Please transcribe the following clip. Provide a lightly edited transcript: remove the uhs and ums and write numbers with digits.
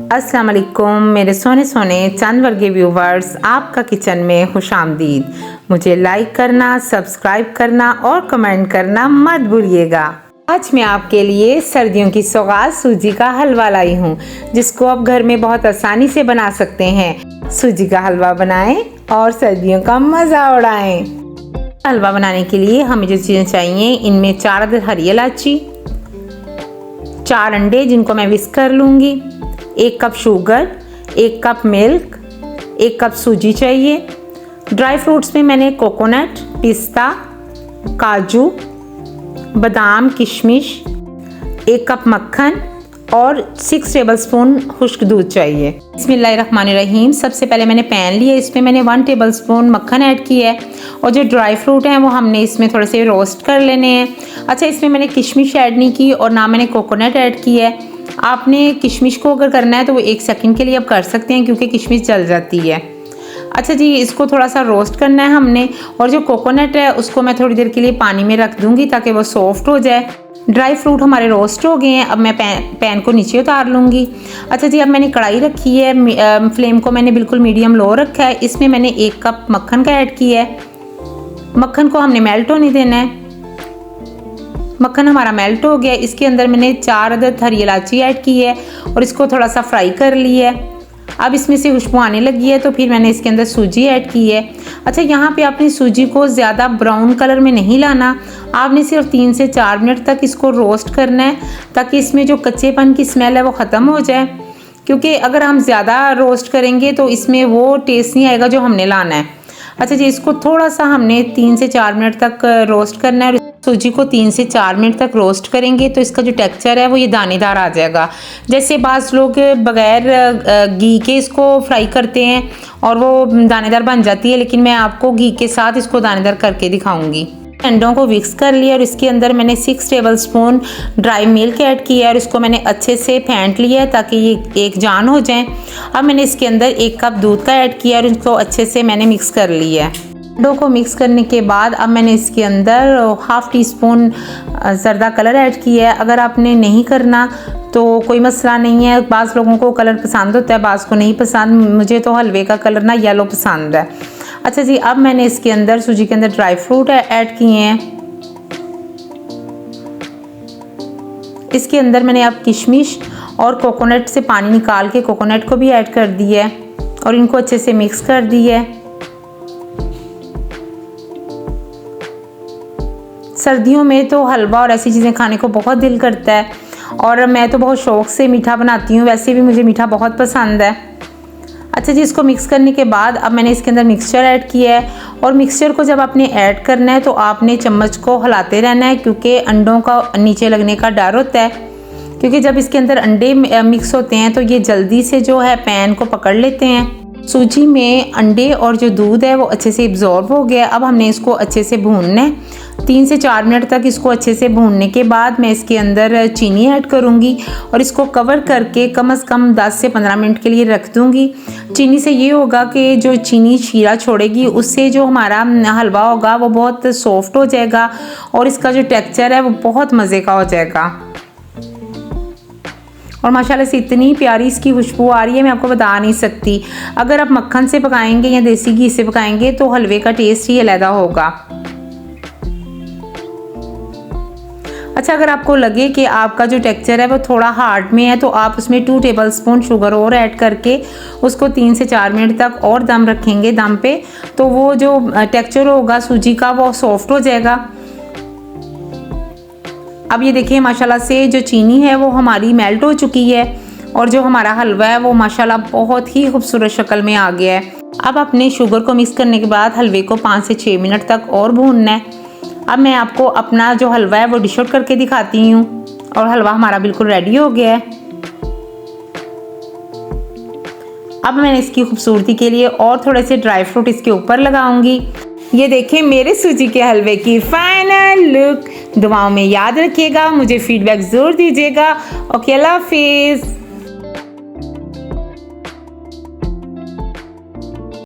अस्सलाम वालेकुम मेरे सोने सोने चंद वर्गे व्यूवर्स, आपका किचन में खुशामदीद। मुझे लाइक करना, सब्सक्राइब करना और कमेंट करना मत भूलिएगा। आज मैं आपके लिए सर्दियों की सौगात सूजी का हलवा लाई हूँ, जिसको आप घर में बहुत आसानी से बना सकते हैं। सूजी का हलवा बनाएं और सर्दियों का मज़ा उड़ाएं। हलवा बनाने के लिए हमें जो चीज़ें चाहिए, इनमें 4 अदद हरी इलायची, 4 अंडे जिनको मैं विस्क कर लूँगी, 1 cup sugar, 1 cup milk, 1 cup सूजी चाहिए। ड्राई फ्रूट्स में मैंने कोकोनट, पिस्ता, काजू, बादाम, किशमिश, 1 कप मक्खन और 6 टेबलस्पून खुश्क दूध चाहिए। बिस्मिल्लाहिर्रहमानिर्रहीम। सबसे पहले मैंने पैन लिया, इसमें मैंने 1 टेबलस्पून मक्खन ऐड किया है और जो ड्राई फ्रूट हैं वो हमने इसमें थोड़े से रोस्ट कर लेने हैं। अच्छा, इसमें मैंने किशमिश ऐड नहीं की और ना मैंने कोकोनट ऐड किया है। आपने किशमिश को अगर करना है तो वो 1 सेकंड के लिए आप कर सकते हैं, क्योंकि किशमिश जल जाती है। अच्छा जी, इसको थोड़ा सा रोस्ट करना है हमने, और जो कोकोनट है उसको मैं थोड़ी देर के लिए पानी में रख दूंगी ताकि वो सॉफ्ट हो जाए। ड्राई फ्रूट हमारे रोस्ट हो गए हैं, अब मैं पैन को नीचे उतार लूँगी। अच्छा जी, अब मैंने कढ़ाई रखी है, फ्लेम को मैंने बिल्कुल मीडियम लो रखा है। इसमें मैंने 1 कप मक्खन का ऐड किया है। मक्खन को हमने मेल्ट होने देना है। मक्खन हमारा मेल्ट हो गया, इसके अंदर मैंने 4 अदद हरी इलायची ऐड की है और इसको थोड़ा सा फ्राई कर लिया है। अब इसमें से खुशबू आने लगी है तो फिर मैंने इसके अंदर सूजी ऐड की है। अच्छा, यहाँ पे आपने सूजी को ज़्यादा ब्राउन कलर में नहीं लाना, आपने सिर्फ 3 से 4 मिनट तक इसको रोस्ट करना है, ताकि इसमें जो कच्चेपन की स्मेल है वो ख़त्म हो जाए। क्योंकि अगर हम ज़्यादा रोस्ट करेंगे तो इसमें वो टेस्ट नहीं आएगा जो हमने लाना है। अच्छा जी, इसको थोड़ा सा हमने 3 से 4 मिनट तक रोस्ट करना है। सूजी को 3 से 4 मिनट तक रोस्ट करेंगे तो इसका जो टेक्सचर है वो ये दानेदार आ जाएगा। जैसे बाज़ लोग बग़ैर घी के इसको फ्राई करते हैं और वो दानेदार बन जाती है, लेकिन मैं आपको घी के साथ इसको दानेदार करके दिखाऊंगी। अंडों को मिक्स कर लिया और इसके अंदर मैंने 6 टेबलस्पून ड्राई मिल्क ऐड किया और इसको मैंने अच्छे से फेंट लिया है ताकि ये एक जान हो जाए। अब मैंने इसके अंदर 1 कप दूध का ऐड किया और इसको अच्छे से मैंने मिक्स कर लिया है। अंडों को मिक्स करने के बाद अब मैंने इसके अंदर 1/2 टीस्पून ज़र्दा कलर ऐड किया है। अगर आपने नहीं करना तो कोई मसला नहीं है, बाज़ लोगों को कलर पसंद होता है, बाज़ को नहीं पसंद। मुझे तो हलवे का कलर ना येलो पसंद है। अच्छा जी, अब मैंने इसके अंदर सूजी के अंदर ड्राई फ्रूट ऐड किए हैं। इसके अंदर मैंने अब किशमिश और कोकोनट से पानी निकाल के कोकोनट को भी ऐड कर दिया है और इनको अच्छे से मिक्स कर दिया है। सर्दियों में तो हलवा और ऐसी चीज़ें खाने को बहुत दिल करता है और मैं तो बहुत शौक़ से मीठा बनाती हूँ, वैसे भी मुझे मीठा बहुत पसंद है। अच्छा जी, इसको मिक्स करने के बाद अब मैंने इसके अंदर मिक्सचर ऐड किया है और मिक्सचर को जब आपने ऐड करना है तो आपने चम्मच को हिलाते रहना है, क्योंकि अंडों का नीचे लगने का डर होता है। क्योंकि जब इसके अंदर अंडे मिक्स होते हैं तो ये जल्दी से जो है पैन को पकड़ लेते हैं। सूजी में अंडे और जो दूध है वो अच्छे से एब्जॉर्ब हो गया। अब हमने इसको अच्छे से भूनना है। 3 से 4 मिनट तक इसको अच्छे से भूनने के बाद मैं इसके अंदर चीनी ऐड करूँगी और इसको कवर करके कम से कम 10 से 15 मिनट के लिए रख दूँगी। चीनी से ये होगा कि जो चीनी शीरा छोड़ेगी, उससे जो हमारा हलवा होगा वो बहुत सॉफ्ट हो जाएगा और इसका जो टेक्सचर है वो बहुत मज़े का हो जाएगा। और माशाल्लाह से इतनी प्यारी इसकी खुशबू आ रही है, मैं आपको बता नहीं सकती। अगर आप मक्खन से पकाएंगे या देसी घी से पकाएंगे तो हलवे का टेस्ट ही अलग होगा। अच्छा, अगर आपको लगे कि आपका जो टेक्सचर है वो थोड़ा हार्ड में है तो आप उसमें 2 टेबलस्पून शुगर और ऐड करके उसको 3 से 4 मिनट तक और दम रखेंगे दम पे, तो वो जो टेक्सचर होगा सूजी का वो सॉफ्ट हो जाएगा। अब ये देखिए, माशाल्लाह से जो चीनी है वो हमारी मेल्ट हो चुकी है और जो हमारा हलवा है वो माशाल्लाह बहुत ही खूबसूरत शक्ल में आ गया है। अब अपने शुगर को मिक्स करने के बाद हलवे को 5 से 6 मिनट तक और भूनना है। अब मैं आपको अपना जो हलवा है वो डिश आउट करके दिखाती हूँ और हलवा हमारा बिल्कुल रेडी हो गया है। अब मैंने इसकी खूबसूरती के लिए और थोड़े से ड्राई फ्रूट इसके ऊपर लगाऊंगी। ये देखें मेरे सूजी के हलवे की फाइनल लुक। दुआओं में याद रखिएगा, मुझे फीडबैक ज़रूर दीजिएगा। ओके, अल्लाह हाफिज़।